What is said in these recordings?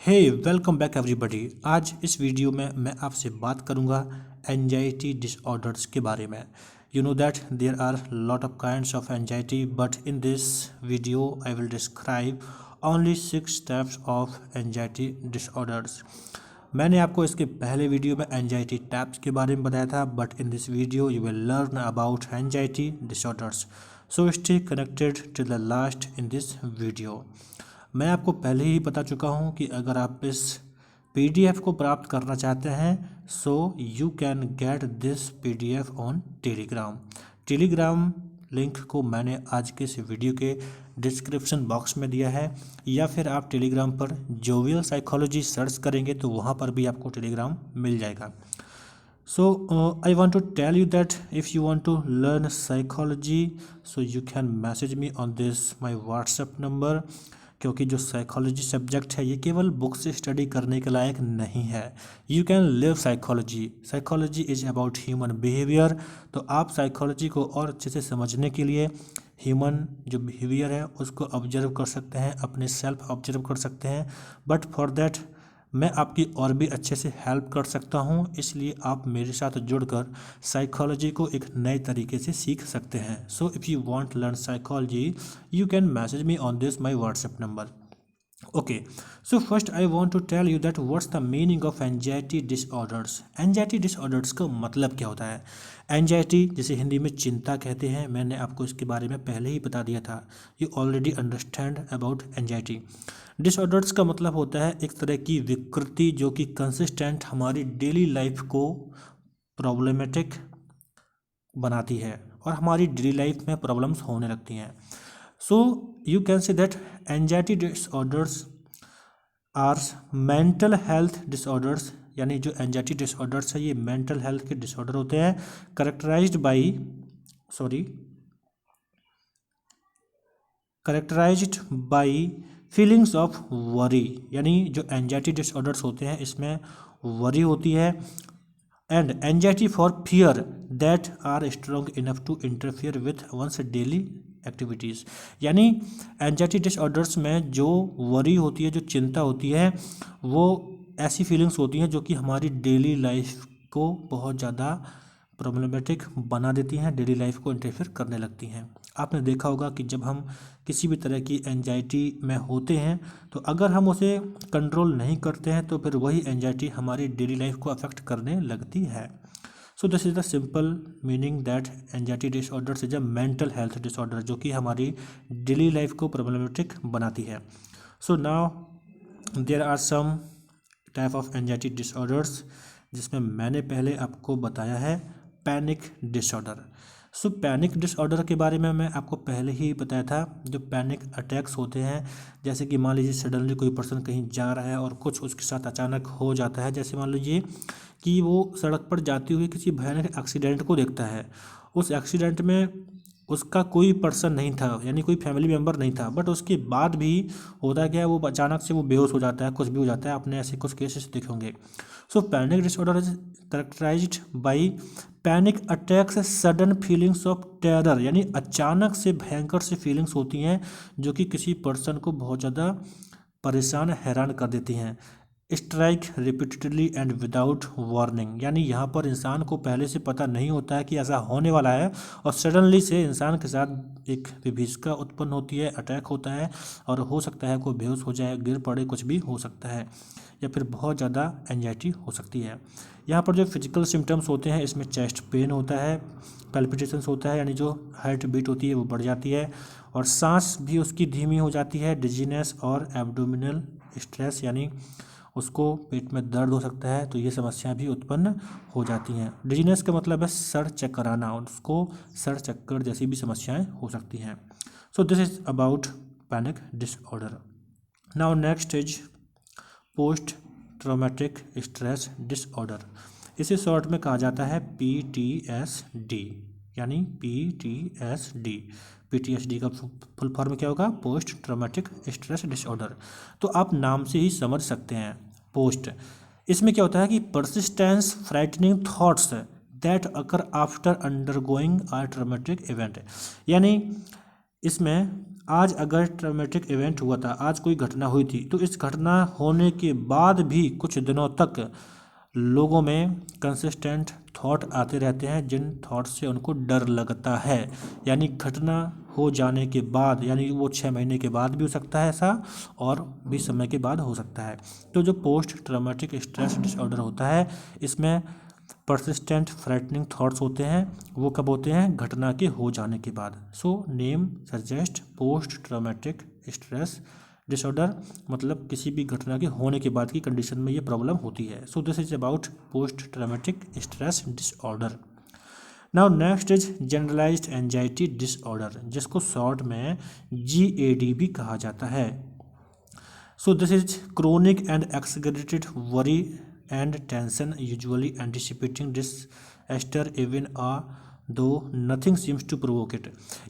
हे welcome back everybody. आज इस video में मैं आपसे बात करूंगा एंजाइटी डिसऑर्डर्स के बारे में। You know that there are lot of kinds of anxiety, but in this video I will describe only 6 steps of anxiety disorders. मैंने आपको इसके पहले वीडियो में एंजाइटी टाइप्स के बारे में बताया था, but in this video you will learn about anxiety disorders. So stay connected till the last in this video. मैं आपको पहले ही बता चुका हूं कि अगर आप इस पीडीएफ को प्राप्त करना चाहते हैं so you can get this PDF on Telegram link को मैंने आज के इस वीडियो के डिस्क्रिप्शन बॉक्स में दिया है, या फिर आप टेलीग्राम पर जोवियल साइकोलॉजी सर्च करेंगे तो वहाँ पर भी आपको टेलीग्राम मिल जाएगा। So I want to tell you that if you want to learn psychology, so you can message me on this my WhatsApp number। क्योंकि जो साइकोलॉजी सब्जेक्ट है ये केवल बुक से स्टडी करने के लायक नहीं है। You can live psychology is about human behaviour. तो आप साइकोलॉजी को और अच्छे से समझने के लिए ह्यूमन जो बिहेवियर है उसको ऑब्जर्व कर सकते हैं, अपने सेल्फ ऑब्जर्व कर सकते हैं। बट फॉर देट मैं आपकी और भी अच्छे से हेल्प कर सकता हूं, इसलिए आप मेरे साथ जुड़कर साइकोलॉजी को एक नए तरीके से सीख सकते हैं। So if you want learn psychology you can message me on this my WhatsApp number. Okay, so first I want to tell you that what's the meaning of anxiety disorders. Anxiety disorders का मतलब क्या होता है? Anxiety जिसे हिंदी में चिंता कहते हैं, मैंने आपको इसके बारे में पहले ही बता दिया था। You already understand about anxiety. Disorders का मतलब होता है एक तरह की विकृति जो कि कंसिस्टेंट हमारी डेली लाइफ को प्रॉब्लमेटिक बनाती है और हमारी डेली लाइफ में प्रॉब्लम्स होने लगती हैं। So you can say that anxiety disorders are mental health disorders, यानी जो एंजाइटी डिसऑर्डर्स है ये मेंटल हेल्थ के डिसऑर्डर होते हैं, characterised by feelings of worry. यानी जो एंजाइटी डिसऑर्डर्स होते हैं इसमें वरी होती है, and anxiety for fear that are strong enough to interfere with one's daily activities. यानी एंजाइटी डिसऑर्डर्स में जो वरी होती है, जो चिंता होती है, वो ऐसी फीलिंग्स होती हैं जो कि हमारी डेली लाइफ को बहुत ज़्यादा प्रॉब्लमेटिक बना देती हैं, डेली लाइफ को इंटरफेयर करने लगती हैं। आपने देखा होगा कि जब हम किसी भी तरह की एंजाइटी में होते हैं तो अगर हम उसे कंट्रोल नहीं करते हैं तो फिर वही एंजाइटी हमारी डेली लाइफ को अफेक्ट करने लगती है। So this is the simple meaning that anxiety disorders is a mental health disorder जो कि हमारी डेली लाइफ को प्रॉब्लमेटिक बनाती है। So now there are some type of anxiety disorders जिसमें मैंने पहले आपको बताया है panic disorder. So panic disorder के बारे में मैं आपको पहले ही बताया था। जो पैनिक अटैक्स होते हैं, जैसे कि मान लीजिए सडनली कोई पर्सन कहीं जा रहा है और कुछ उसके साथ अचानक हो जाता है। जैसे मान लीजिए कि वो सड़क पर जाते हुए किसी भयानक एक्सीडेंट को देखता है। उस एक्सीडेंट में उसका कोई पर्सन नहीं था, यानी कोई फैमिली मेम्बर नहीं था, बट उसके बाद भी होता क्या है, वो अचानक से वो बेहोश हो जाता है, कुछ भी हो जाता है। आपने ऐसे कुछ केसेस देखे होंगे। So panic disorder is characterised by panic attacks sudden feelings of terror, यानी अचानक से भयंकर से फीलिंग्स होती हैं जो कि किसी पर्सन को बहुत ज़्यादा परेशान हैरान कर देती हैं। Strike repeatedly and without warning, यानी यहाँ पर इंसान को पहले से पता नहीं होता है कि ऐसा होने वाला है और सडनली से इंसान के साथ एक विभीषिका उत्पन्न होती है, अटैक होता है और हो सकता है कोई बेहोश हो जाए, गिर पड़े, कुछ भी हो सकता है, या फिर बहुत ज़्यादा एंजाइटी हो सकती है। यहाँ पर जो फिजिकल सिम्टम्स होते हैं इसमें चेस्ट पेन होता है, पैल्पिटेशंस होता है, यानी जो हार्ट बीट होती है वो बढ़ जाती है और सांस भी उसकी धीमी हो जाती है, डिजीनेस और एब्डोमिनल स्ट्रेस, यानी उसको पेट में दर्द हो सकता है, तो ये समस्या भी उत्पन्न हो जाती हैं। डिजीनेस का मतलब है सर चक्कर आना, और उसको सर चक्कर जैसी भी समस्याएं हो सकती हैं। सो this is about panic disorder. Now next is post traumatic stress disorder. इसे शॉर्ट में कहा जाता है PTSD, यानी PTSD का फुल फॉर्म क्या होगा? Post traumatic stress disorder. तो आप नाम से ही समझ सकते हैं पोस्ट, इसमें क्या होता है कि persistence frightening thoughts that occur after undergoing a traumatic event, यानी इसमें आज अगर ट्रॉमेटिक इवेंट हुआ था, आज कोई घटना हुई थी, तो इस घटना होने के बाद भी कुछ दिनों तक लोगों में कंसिस्टेंट थॉट आते रहते हैं जिन थॉट से उनको डर लगता है। यानी घटना हो जाने के बाद, यानी वो 6 महीने के बाद भी हो सकता है ऐसा, और भी समय के बाद हो सकता है। तो जो पोस्ट ट्रॉमेटिक स्ट्रेस डिसऑर्डर होता है, इसमें परसिस्टेंट फ्रेटनिंग थॉट्स होते हैं, वो कब होते हैं? घटना के हो जाने के बाद। So name suggest post traumatic stress disorder, मतलब किसी भी घटना के होने के बाद की कंडीशन में ये प्रॉब्लम होती है। So this is about post traumatic stress disorder. Now next is generalized anxiety disorder, जिसको शॉर्ट में GAD भी कहा जाता है। So this is chronic and exaggerated worry and tension, usually anticipating disaster even though nothing seems to provoke it।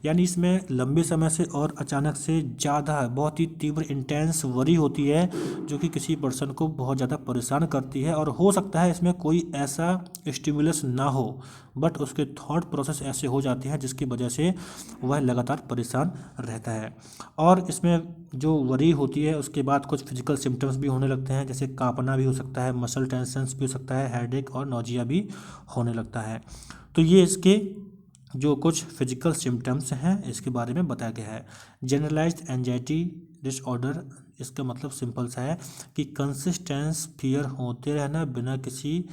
यानी इसमें लंबे समय से और अचानक से ज़्यादा बहुत ही तीव्र इंटेंस वरी होती है जो कि किसी पर्सन को बहुत ज़्यादा परेशान करती है, और हो सकता है इसमें कोई ऐसा स्टिमुलस ना हो, बट उसके थॉट प्रोसेस ऐसे हो जाते हैं जिसकी वजह से वह लगातार परेशान रहता है। और इसमें जो वरी होती है उसके बाद कुछ फिजिकल सिम्टम्स भी होने लगते हैं, जैसे कांपना भी हो सकता है, मसल टेंशन्स भी हो सकता है, हेडेक और नौजिया भी होने लगता है। तो ये इसके जो कुछ फिजिकल सिम्टम्स हैं इसके बारे में बताया गया है। जनरलाइज्ड एंजाइटी डिसऑर्डर, इसका मतलब सिंपल सा है कि कंसिस्टेंस फियर होते रहना बिना किसी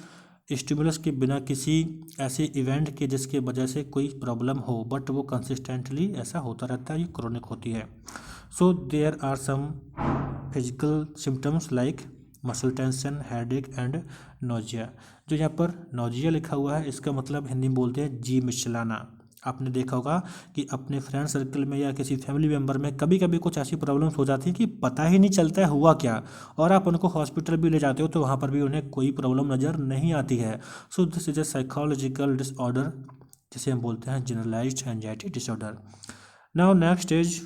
स्टिमुलस के, बिना किसी ऐसे इवेंट के जिसके वजह से कोई प्रॉब्लम हो, बट वो कंसिस्टेंटली ऐसा होता रहता है, ये क्रोनिक होती है। So there are some physical symptoms like muscle tension, headache and nausea. जो यहाँ पर नोजिया लिखा हुआ है इसका मतलब हिंदी में बोलते हैं जी मिचलाना। आपने देखा होगा कि अपने फ्रेंड सर्कल में या किसी फैमिली मेम्बर में कभी कभी कुछ ऐसी प्रॉब्लम्स हो जाती है कि पता ही नहीं चलता है हुआ क्या, और आप उनको हॉस्पिटल भी ले जाते हो तो वहाँ पर भी उन्हें कोई प्रॉब्लम नज़र नहीं आती है। So this is a psychological disorder जिसे हम बोलते हैं generalized anxiety disorder. Now next is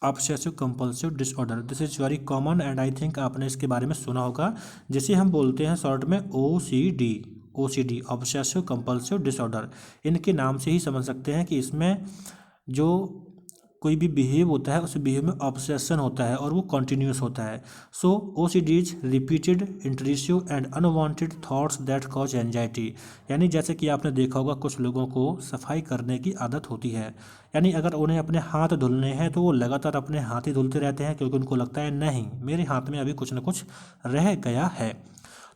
obsessive compulsive disorder. This is very common and I think आपने इसके बारे में सुना होगा, जिसे हम बोलते हैं शॉर्ट में OCD, ऑब्सेसिव कंपल्सिव डिसऑर्डर। इनके नाम से ही समझ सकते हैं कि इसमें जो कोई भी बिहेव होता है उस बिहेव में ऑब्सेशन होता है और वो कॉन्टीन्यूस होता है। सो OCD is repeated intrusive and unwanted thoughts that cause anxiety. यानी जैसे कि आपने देखा होगा कुछ लोगों को सफाई करने की आदत होती है, यानी अगर उन्हें अपने हाथ धुलने हैं तो वो लगातार अपने हाथ ही धुलते रहते हैं, क्योंकि उनको लगता है नहीं मेरे हाथ में अभी कुछ ना कुछ रह गया है।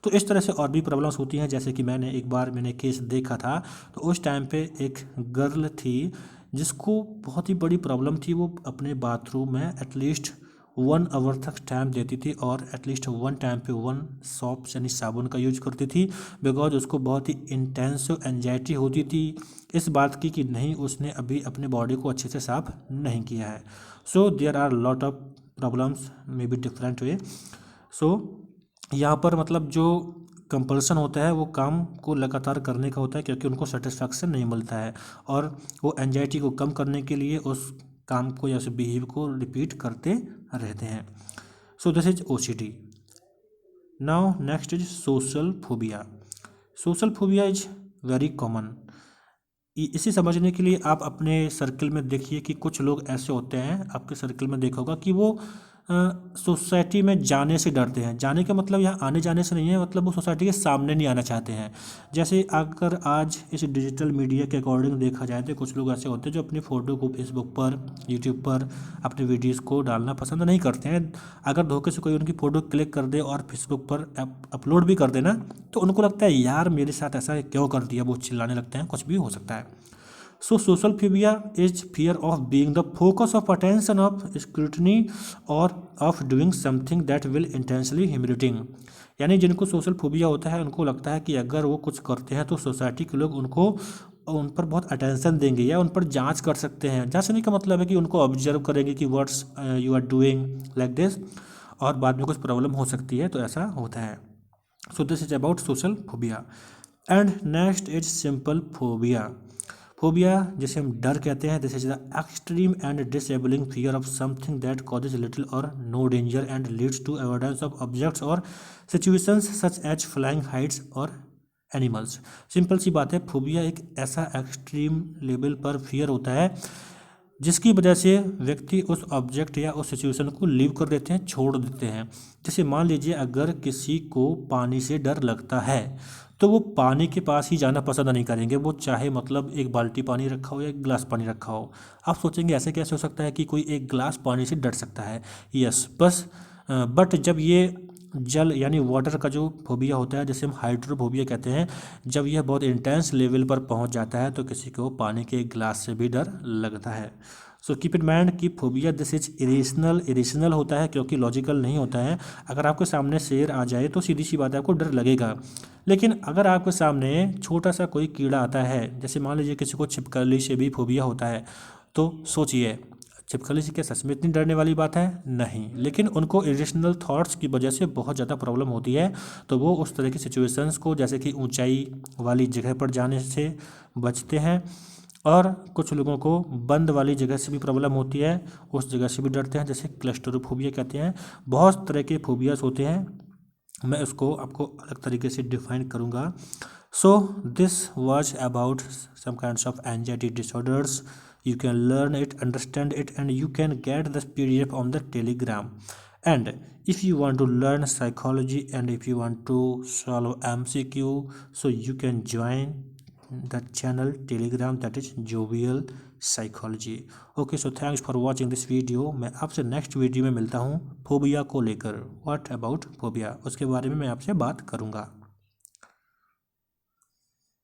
तो इस तरह से और भी प्रॉब्लम्स होती हैं, जैसे कि मैंने केस देखा था, तो उस टाइम पे एक गर्ल थी जिसको बहुत ही बड़ी प्रॉब्लम थी। वो अपने बाथरूम में एटलीस्ट 1 आवर तक टाइम देती थी और एटलीस्ट 1 टाइम पे 1 सोप यानी साबुन का यूज करती थी, बिकॉज उसको बहुत ही इंटेंसिव एंजाइटी होती थी इस बात की कि नहीं उसने अभी अपने बॉडी को अच्छे से साफ नहीं किया है। So there are lot of problems may be different way. So यहाँ पर मतलब जो कंपल्सन होता है वो काम को लगातार करने का होता है, क्योंकि उनको सेटिस्फैक्शन नहीं मिलता है, और वो एंजाइटी को कम करने के लिए उस काम को या उस बिहेव को रिपीट करते रहते हैं। सो this is OCD। Now next is social phobia. Social phobia is very common. इसे समझने के लिए आप अपने सर्कल में देखिए कि कुछ लोग ऐसे होते हैं, आपके सर्कल में देखा होगा कि वो सोसाइटी में जाने से डरते हैं। जाने का मतलब यहाँ आने जाने से नहीं है, मतलब वो सोसाइटी के सामने नहीं आना चाहते हैं। जैसे अगर आज इस डिजिटल मीडिया के अकॉर्डिंग देखा जाए तो कुछ लोग ऐसे होते हैं जो अपनी फ़ोटो को फेसबुक पर, यूट्यूब पर अपने वीडियोज़ को डालना पसंद नहीं करते हैं। अगर धोखे से कोई उनकी फ़ोटो क्लिक कर दे और फेसबुक पर अपलोड भी कर देना, तो उनको लगता है यार मेरे साथ ऐसा क्यों कर दिया, वो चिल्लाने लगते हैं, कुछ भी हो सकता है। So social phobia is fear of being the focus of attention, of scrutiny, or of doing something that will intentionally humiliating। यानी जिनको सोशल फोबिया होता है उनको लगता है कि अगर वो कुछ करते हैं तो सोसाइटी के लोग उन पर बहुत अटेंशन देंगे या उन पर जांच कर सकते हैं। जांचने का मतलब है कि उनको ऑब्जर्व करेंगे कि what's you are doing like this, और बाद में कुछ प्रॉब्लम हो सकती है, तो ऐसा होता है। So this is about social phobia. And next is simple phobia. Phobia जिसे हम डर कहते हैं, this is the extreme and disabling fear of something that causes little or no danger and leads to avoidance of objects or situations such as flying heights or animals. Simple सी बात है, phobia एक ऐसा extreme level पर fear होता है जिसकी वजह से व्यक्ति उस ऑब्जेक्ट या उस सिचुएशन को लीव कर देते हैं, छोड़ देते हैं। जैसे मान लीजिए अगर किसी को पानी से डर लगता है तो वो पानी के पास ही जाना पसंद नहीं करेंगे, वो चाहे मतलब एक बाल्टी पानी रखा हो या एक गिलास पानी रखा हो। आप सोचेंगे ऐसे कैसे हो सकता है कि कोई एक गिलास पानी से डर सकता है। यस, बस बट जब ये जल यानी वाटर का जो फोबिया होता है, जैसे हम हाइड्रोफोबिया कहते हैं, जब यह बहुत इंटेंस लेवल पर पहुंच जाता है तो किसी को पानी के गिलास से भी डर लगता है। सो कीप इन माइंड कि फोबिया दिस इज इरेशनल होता है क्योंकि लॉजिकल नहीं होता है। अगर आपके सामने शेर आ जाए तो सीधी सी बात है आपको डर लगेगा, लेकिन अगर आपके सामने छोटा सा कोई कीड़ा आता है, जैसे मान लीजिए किसी को छिपकली से भी फोबिया होता है, तो सोचिए छिपकली से क्या सच में इतनी डरने वाली बात है? नहीं, लेकिन उनको इरेशनल थॉट्स की वजह से बहुत ज़्यादा प्रॉब्लम होती है, तो वो उस तरह की सिचुएशंस को जैसे कि ऊंचाई वाली जगह पर जाने से बचते हैं, और कुछ लोगों को बंद वाली जगह से भी प्रॉब्लम होती है, उस जगह से भी डरते हैं, जैसे क्लस्टरोफोबिया कहते हैं। बहुत तरह के फोबियाज होते हैं, मैं उसको आपको अलग तरीके से डिफाइन करूँगा। So this was about some kinds of anxiety disorders. You can learn it, understand it, and you can get this PDF on the Telegram. And if you want to learn psychology and if you want to solve MCQ, so you can join the channel Telegram, that is Jovial Psychology. Okay, so thanks for watching this video. मैं आपसे next video में मिलता हूँ phobia को लेकर। What about phobia, उसके बारे में मैं आपसे बात करूँगा।